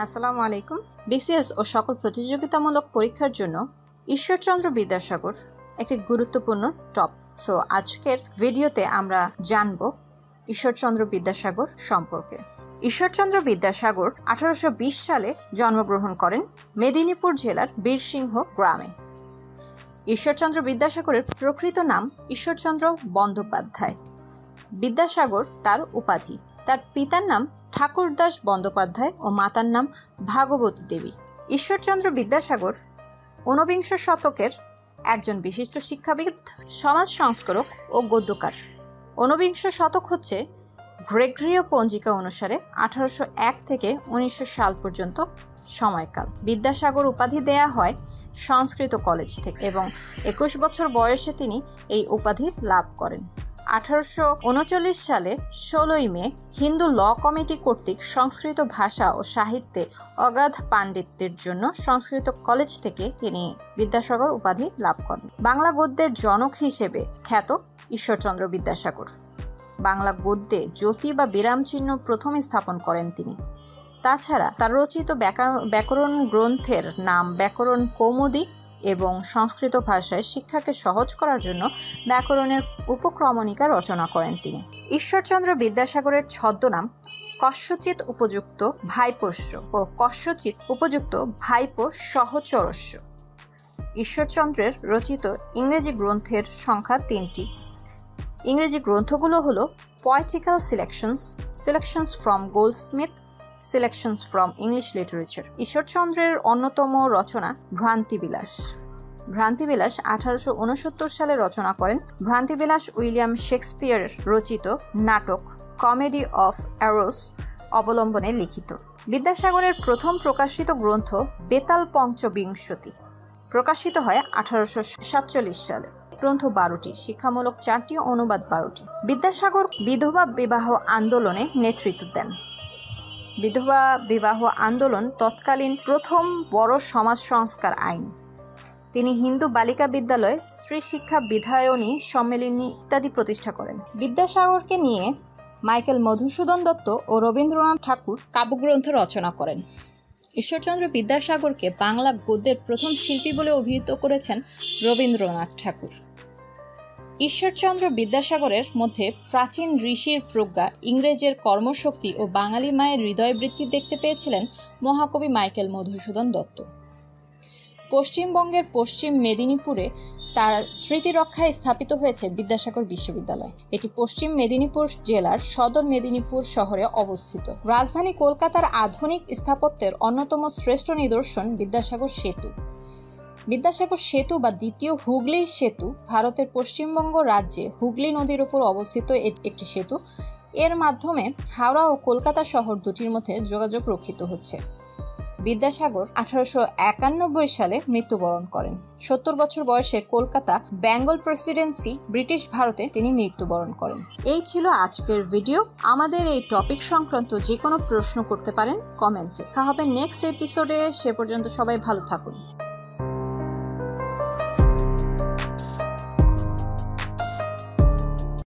আসসালামু আলাইকুম। BCS ও সকল প্রতিযোগিতামূলক পরীক্ষার জন্য ঈশ্বরচন্দ্র বিদ্যাসাগর একটি গুরুত্বপূর্ণ টপিক। সো আজকের ভিডিওতে আমরা জানব ঈশ্বরচন্দ্র বিদ্যাসাগর সম্পর্কে। ঈশ্বরচন্দ্র বিদ্যাসাগর 1820 সালে জন্মগ্রহণ করেন মেদিনীপুর জেলার বীরসিংহ গ্রামে। ঈশ্বরচন্দ্র বিদ্যাসাগরের প্রকৃত নাম ঈশ্বরচন্দ্র বন্দ্যোপাধ্যায়। বিদ্যাসাগর তার উপাধি। তার পিতার নাম ঠাকুরদাস বন্দ্যোপাধ্যায় ও মাতার নাম ভাগবতী দেবী। ঈশ্বরচন্দ্র বিদ্যাসাগর ঊনবিংশ শতকের একজন বিশিষ্ট শিক্ষাবিদ, সমাজ সংস্কারক ও গদ্যকার। ঊনবিংশ শতক হচ্ছে গ্রেগরীয় পঞ্জিকা অনুসারে 1801 থেকে 1900 সাল পর্যন্ত সময়কাল। বিদ্যাসাগর উপাধি দেয়া হয় সংস্কৃত কলেজ থেকে এবং 21 বছর বয়সে তিনি এই উপাধি লাভ করেন। 1839 সালে 16 মে হিন্দু ল কমিটি কর্তৃক সংস্কৃত ভাষা ও সাহিত্যে অগাধ পাণ্ডিত্যের জন্য সংস্কৃত কলেজ থেকে তিনি বিদ্যাসাগর উপাধি লাভ করেন। বাংলা গদ্যের জনক হিসেবে খ্যাত ঈশ্বরচন্দ্র বিদ্যাসাগর। বাংলা গদ্যে জ্যোতি বা বিরাম চিহ্ন প্রথম স্থাপন করেন তিনি। তাছাড়া তার রচিত ব্যাকরণ গ্রন্থের নাম ব্যাকরণ কৌমুদী এবং সংস্কৃত ভাষায় শিক্ষাকে সহজ করার জন্য ব্যাকরণের উপক্রমণিকা রচনা করেন তিনি। ঈশ্বরচন্দ্র বিদ্যাসাগরের ছদ্মনাম কস্যচিৎ উপযুক্ত ভাইপোষ্য ও কস্যচিৎ উপযুক্ত ভাইপো সহচরস্য। ঈশ্বরচন্দ্রের রচিত ইংরেজি গ্রন্থের সংখ্যা 3টি। ইংরেজি গ্রন্থগুলো হলো poetical selections from Goldsmith, selections from English literature. ঈশ্বরচন্দ্রের অন্যতম রচনা ভ্রান্তিবিলাস। 1869 সালে রচনা করেন। ভ্রান্তিবিলাস উইলিয়াম শেক্সপিয়ারের রচিত নাটক কমেডি অফ এরোস অবলম্বনে লিখিত। বিদ্যাসাগরের প্রথম প্রকাশিত গ্রন্থ বেতাল পঞ্চবিংশতি প্রকাশিত হয় 1847 সালে। গ্রন্থ 12টি, শিক্ষামূলক 4টি, অনুবাদ 12টি। বিদ্যাসাগর বিধবা বিবাহ আন্দোলনে নেতৃত্ব দেন। বিধবা বিবাহ আন্দোলন তৎকালীন প্রথম বড় সমাজ সংস্কার আইন। তিনি হিন্দু বালিকা বিদ্যালয়, স্ত্রী শিক্ষা বিধায়নী সম্মেলনী ইত্যাদি প্রতিষ্ঠা করেন। বিদ্যাসাগরকে নিয়ে মাইকেল মধুসূদন দত্ত ও রবীন্দ্রনাথ ঠাকুর কাব্যগ্রন্থ রচনা করেন। ঈশ্বরচন্দ্র বিদ্যাসাগরকে বাংলা গদ্যের প্রথম শিল্পী বলে অভিহিত করেছেন রবীন্দ্রনাথ ঠাকুর। ঈশ্বরচন্দ্র বিদ্যাসাগরের মধ্যে প্রাচীন ঋষির প্রজ্ঞা, ইংরেজের কর্মশক্তি ও বাঙালি মায়ের হৃদয়বৃত্তি দেখতে পেয়েছিলেন মহাকবি মাইকেল মধুসূদন দত্ত। পশ্চিমবঙ্গের পশ্চিম মেদিনীপুরে তার স্মৃতি রক্ষায় স্থাপিত হয়েছে বিদ্যাসাগর বিশ্ববিদ্যালয়। এটি পশ্চিম মেদিনীপুর জেলার সদর মেদিনীপুর শহরে অবস্থিত। রাজধানী কলকাতার আধুনিক স্থাপত্যের অন্যতম শ্রেষ্ঠ নিদর্শন বিদ্যাসাগর সেতু। বিদ্যাসাগর সেতু বা দ্বিতীয় হুগলি সেতু ভারতের পশ্চিমবঙ্গ রাজ্যে হুগলি নদীর উপর অবস্থিত একটি সেতু। এর মাধ্যমে হাওড়া ও কলকাতা শহর দুটির মধ্যে যোগাযোগ রক্ষিত হচ্ছে। বিদ্যাসাগর 1891 সালে মৃত্যুবরণ করেন। 70 বছর বয়সে কলকাতা বেঙ্গল প্রেসিডেন্সি ব্রিটিশ ভারতে তিনি মৃত্যুবরণ করেন। এই ছিল আজকের ভিডিও। আমাদের এই টপিক সংক্রান্ত যে কোনো প্রশ্ন করতে পারেন কমেন্টে। দেখা হবে নেক্সট এপিসোডে। সে পর্যন্ত সবাই ভালো থাকুন।